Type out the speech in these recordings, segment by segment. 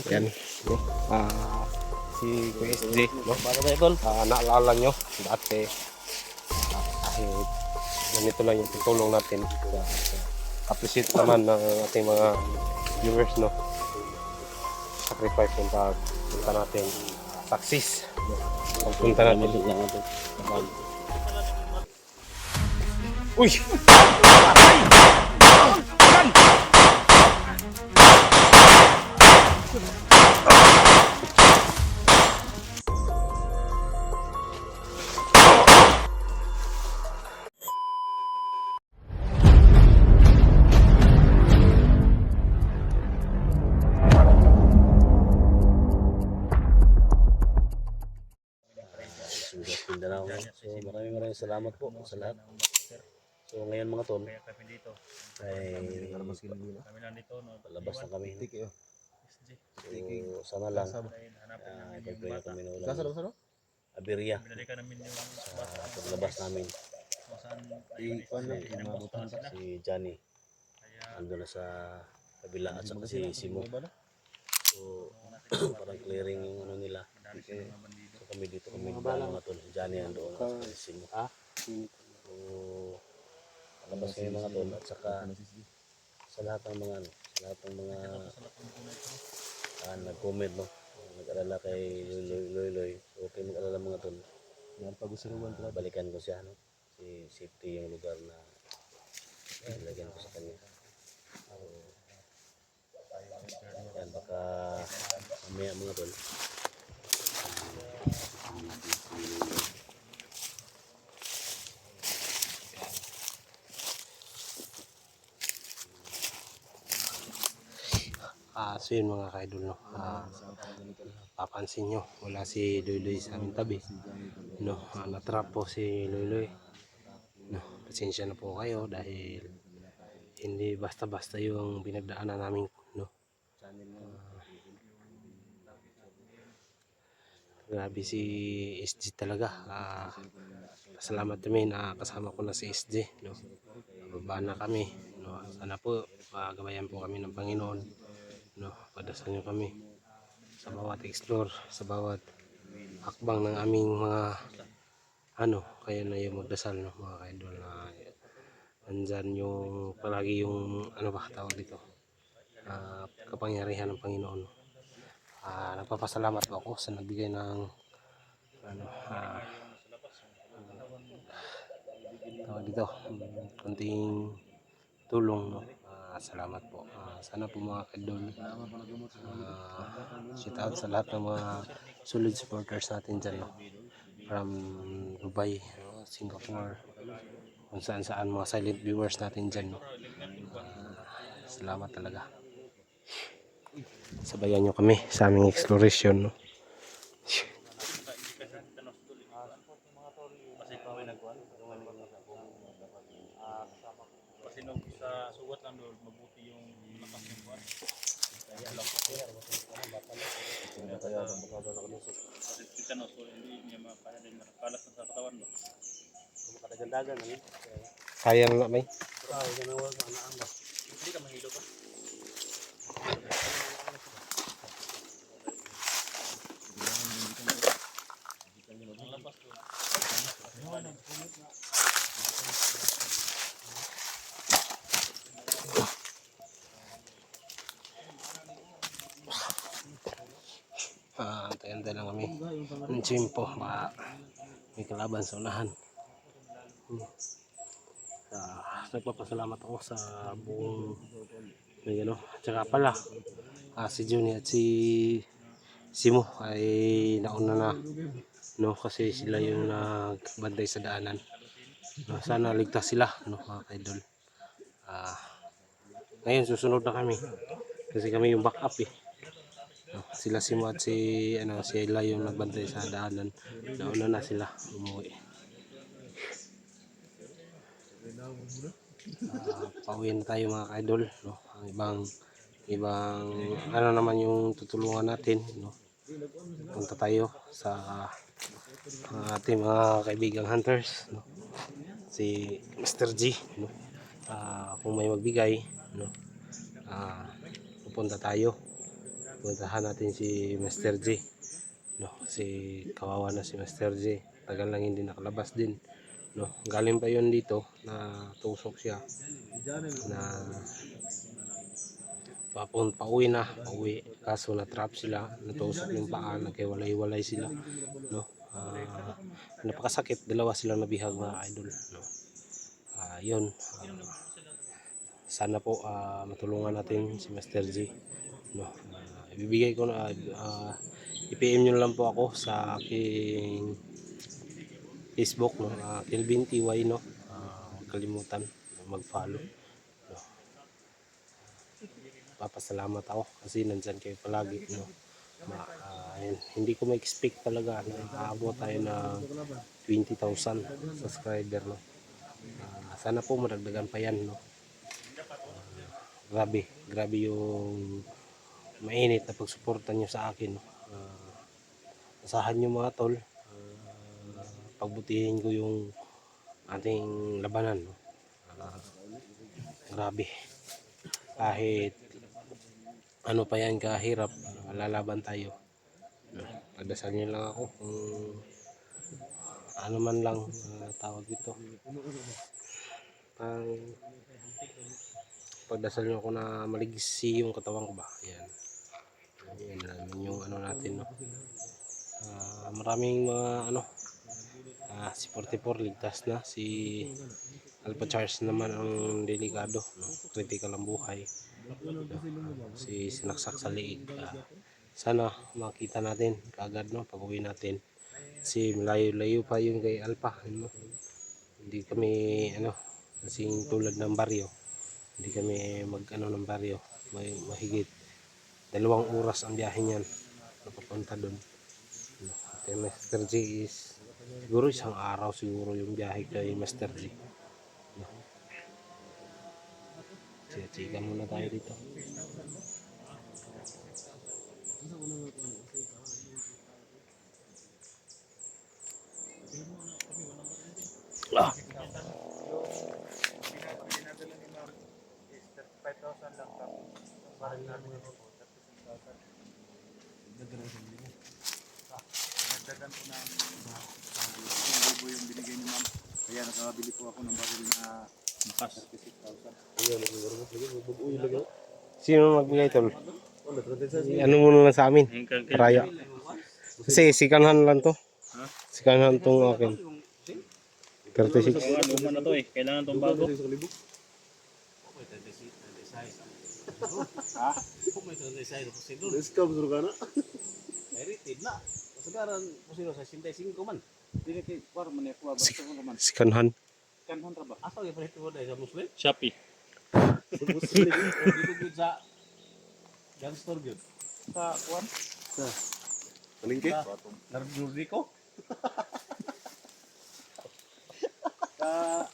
Yan, no? Si QSJ, no? Naalala nyo, dati, kahit ganito lang yung tutulong natin. Appreciate naman ng ating mga viewers, no? Sacrifice yung pagpunta natin. Success. Pagpunta natin. Uy! Mindanao. So maraming salamat po sa lahat. So ngayon mga tol, ay palabas na kami. So sana lang ipag-pray na kami na walang aberya sa paglabas namin. Si Johnny ando na sa kabila at saka si Simo. So parang clearing yung ano nila. So kami dito kami mga tol. Si Johnny andoon at saka si Simo. So palabas kami mga tol at saka sa lahat ng mga nag-comment, no, nag-alala kay Loy. So okay, mag-alala mga tol, balikan ko siya, no, si safety yung lugar na ilagyan ko sa kanya. So yan, baka mamaya mga tol so yun mga ka-idol, no? Papansin nyo, wala si Loy sa aming tabi, no? Natrap po si Loy, no? Pasensya na po kayo dahil hindi basta-basta yung pinagdaanan namin, no? Grabe si SG talaga. Salamat kami na kasama ko na si SG, no? Baba na kami, no? Sana po gabayan po kami ng Panginoon, no? Padasal nyo kami sa bawat explore, sa bawat hakbang ng aming mga kayo na yung magdasal, no, mga ka-idol, na nandyan yung palagi yung tawag dito, kapangyarihan ng Panginoon. Nagpapasalamat po ako sa nagbigay ng tawag dito, konting tulong, no? Salamat po. Sana po mga ka-idol, shout out sa lahat ng mga solid supporters natin dyan, no? From Dubai, Singapore, kung saan mga silent viewers natin dyan, no? Salamat talaga. Sabayan nyo kami sa aming exploration, no? Kasi nung sa suwat lang doon, mabuti yung lakas ng buwan. Kaya lang po. Kasi kita no, so hindi niya makaya din makalat sa katawan mo. makadagandagan ano. Sayang na may. Hindi ka mahilo pa. Ang labas doon. Antay-antay lang kami ng chimpo, may kalaban sa unahan. Nagpapasalamat ako sa buong tsaka pala si Juni at si Simo ay nauna na, no, kasi sila yung nagbantay sa daanan, no? Sana ligtas sila, no, mga ka-idol. Ngayon susunod na kami kasi kami yung backup, no? Sila Simo at sila yung nagbantay sa daanan, nauna na sila umuwi. Pauwi na tayo mga ka-idol, no? Ang ibang naman yung tutulungan natin, no? Punta tayo sa ating mga kaibigang hunters, no? Si Mr. G, no? Kung may magbigay, no? Pupunta tayo puntahan natin si Master J. No, kasi kawawa na si Master J. Tagal lang hindi nakalabas din. No, galing pa yun dito na tusok siya na pauwi na, pauwi. Kaso na trap sila, natusok yung paa, naghiwalay-walay sila. No, napakasakit, dalawa silang nabihag mga idol. No, yun. Sana po matulungan natin si Master J. No, ibibigay ko na i-PM nyo lang po ako sa aking Facebook, no, Kelvin TY, no. Huwag kalimutan mag-follow. No, papasalamat ako kasi nandyan kayo palagi, no. Hindi ko ma-expect talaga na aabot tayo ng 20,000 subscriber, no. Sana po madagdagan pa yan, no. Grabe yung mainit na pagsuporta nyo sa akin, no. Asahan nyo mga tol, pagbutihin ko yung ating labanan, no. Grabe, kahit ano pa yan kahirap, lalaban tayo, no. Pagdasal nyo lang ako kung ano man lang tawag dito, pagdasal nyo ako na maligsi yung katawan ko ba, yan naman yung ano natin, no. Maraming mga ano, si 44 ligtas na, si Alpha Charles naman ang delikado, no? Critical ang buhay, no? Si sinaksak sa liig, sana makita natin kaagad, no, pag uwi natin, kasi malayo-layo pa yung kay Alpha, no? Hindi kami ano, kasing tulad ng baryo, hindi kami mag ano ng baryo, mahigit 2 oras ang biyahe niyan napapunta doon. Kay Master J is siguro isang araw siguro yung biyahe kay Master J. Chika muna tayo dito. Ah! 5,000 lang tapos parang namin ito po 36,000. Nagdagan po ng 1,000 yung binigay ni ma'am. Kaya nakabili po ako ng baril na makas 36,000. Sino magbigay tol? Ano mo na lang sa amin? Raya. Kasi sikanhan lang to. Sikanhan tong akin. 36. Luma na to eh. Kailangan tong bago. Scam suruh kana. Sekarang posisi sa 65 man. Dili kay war man ya kuha basta ko man. Sikanhan. Kanhan ra ba? Asaw ya pare tuwa sa Muslim. Shopee. Muslim dito gid sa Gunstore gyud. Sa kuan. Palingke. Narduri ko. Ka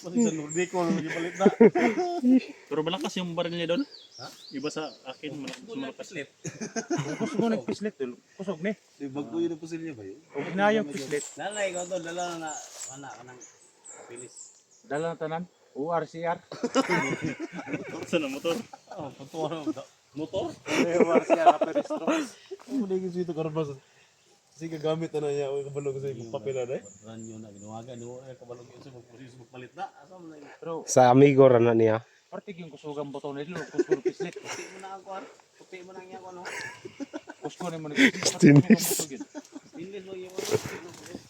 Masih sa Nordico lagi palit na. Pero malakas yung baril niya doon. Ha? Iba sa akin, malakas. Kusog mo nagpislit dul. Kusog ni. Di bago yun ang pusil niya ba yun? Og inayang pislit. Nanay ko to dala na mana kanang kapilis. Dala na tanan. URCR. Sa na motor. Oh, tuwa na motor. URCR kapilis tro. Ano na yung sito karabas? Kasi gagamit na niya ako kabalog sa yung papel na Ranyo na ginawagan do ay kabalog yun sa magposisi magpalit na. Asa man na. Pero Sa amigo ra na niya. partik yung kusugang boto nila. Kusog pislit. Puti mo na ang kuan. Puti mo na ang yako no. Kusog ni mo nagpislit. Bilis mo yung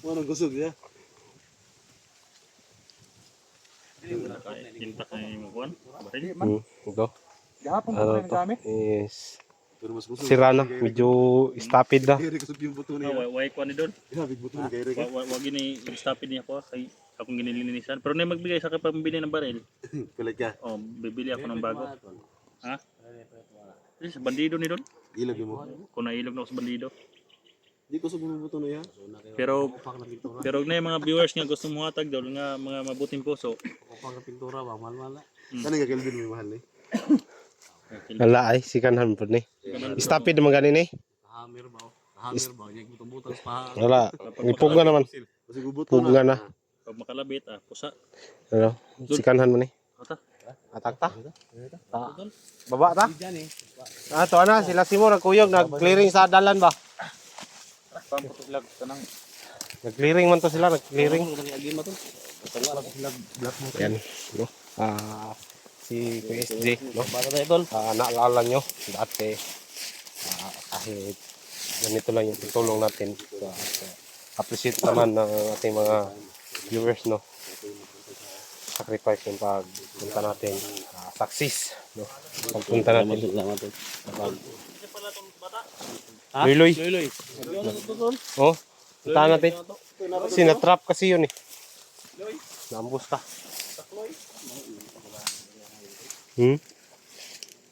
Anong gusog niya? Intak na yung kuwan. Baril. Ito. Gahapon ko Ano rin to? gamit. Is Pero mas gusog. sira na, medyo stupid na. Kaya kusog yung buto niya. Why kuwan ni doon? Grabe buto niya kaya ka. Wag gini stopin niya ako kay akong ginilinisan. Pero na magbigay sa akin pambili ng baril. Kulit ka. Oh, bibili ako ng bago. Ha? Sa bandido ni doon. Ilog mo. Kung nailog na ako sa bandido. Di kusog yung buto niya. Pero na yung mga viewers nga gusto mo hatag daw nga mga mabuting puso. pang pintura ba mal-mal. Ano nga Kelvin mo mahal ni? Wala ay, sikanhan po ni. Stupid naman ganin eh. Hammer ba? Hammer ba? Nya butang-butang pa. Wala, ipugga naman. Kasi gubuto Pugga na. Pag makalabit pusa. Ano, sikanhan mo ni. Ata. Atak ta? Baba ta? Ah, to na sila Simo nagkuyog nag-clearing sa dalan ba? Pamputlag tanang. Nag-clearing man to sila, nag-clearing. Yan, no? Si PSG, no? Naalala nyo, dati, kahit ganito lang yung tutulong natin. Appreciate naman ng ating mga viewers, no? Sacrifice yung pagpunta natin. Success, no? Pagpunta natin. Luloy. Oh, punta natin. Sinatrap kasi yun eh. Naambus ka.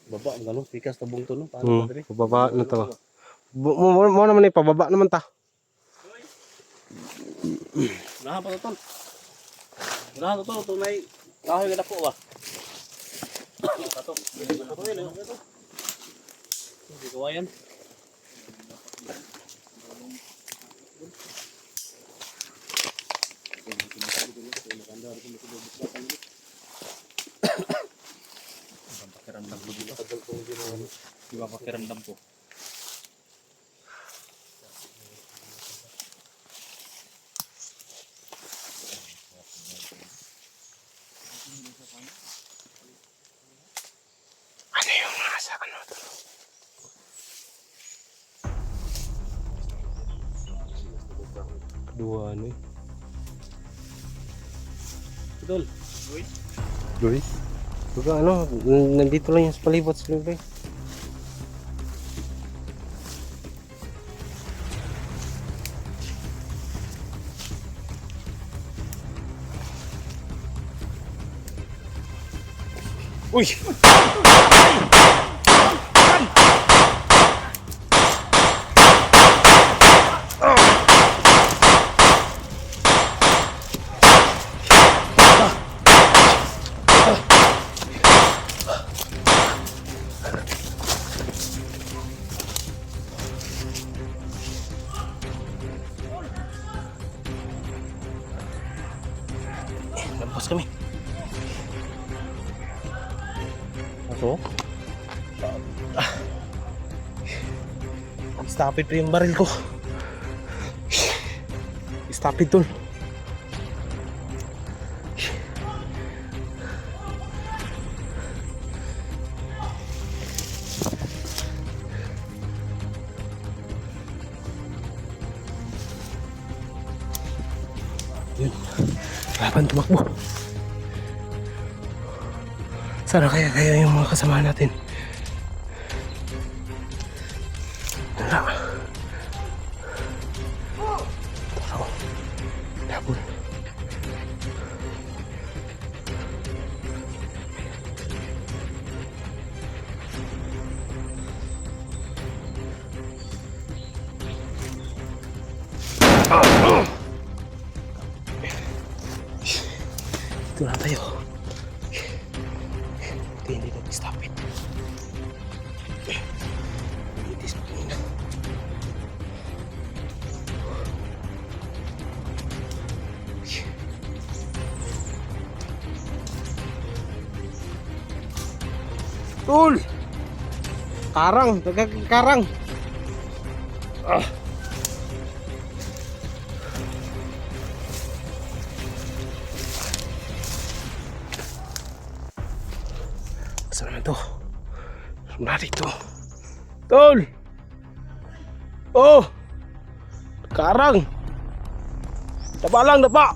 Baba, ang gano'n, pikas na bungto, no? Paano ba dali? Pababa na to. Mo naman eh, pababa naman ta. Unahan pa ito. Unahan ito, tunay. Kahoy ka na po ba? Ito. Hindi kawayan. Pakiramdam ko dito. Di ba pakiramdam ko? Ano yung nasa ano to? Dua ano eh. Idol. Luis? Baga ano, nandito lang yung sa palibot sa luloy. Uy! Lampas kami. Ako? Stop it pa yung baril ko. Stop it tol. Yun. Laban tumakbo. Sana kaya yung mga kasama natin. Wala. Taro. Labol. Ito na tayo. Hindi nag-stop it. Itis mo muna. Tol! Karang! Karang! Saan naman to? Mula dito. Tol! Oh! Karang! Daba lang, daba!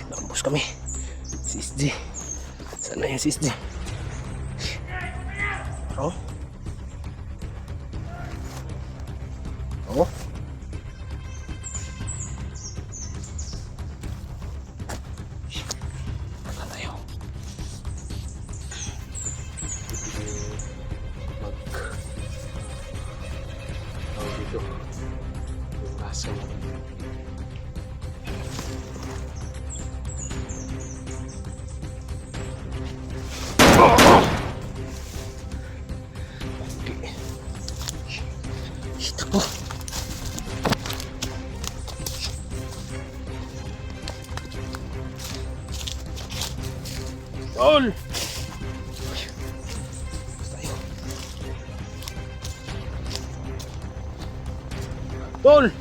Nambus kami. Si SG. Saan na yung si SG? Oh? Oh? Saan tayo? Dito yung baso. Ito po. Tol! Tayo. Tol!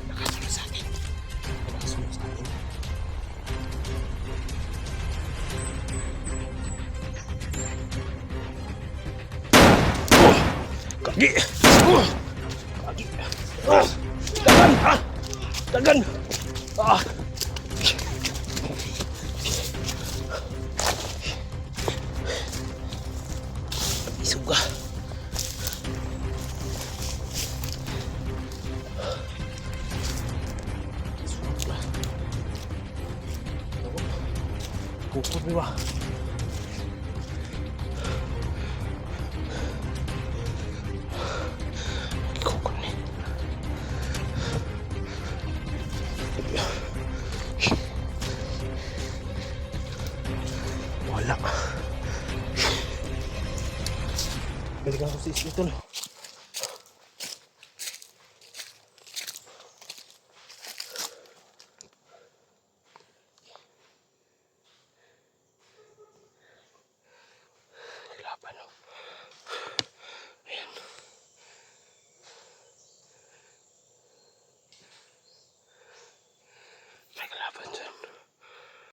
Nakasunod sa atin. Nakasunod sa atin. Kagi! Kagi! Dagan! Dagan! Isuga! Isuga! Kukul ba? Kukul ni. Wala. Balikan ko si Isli, tol.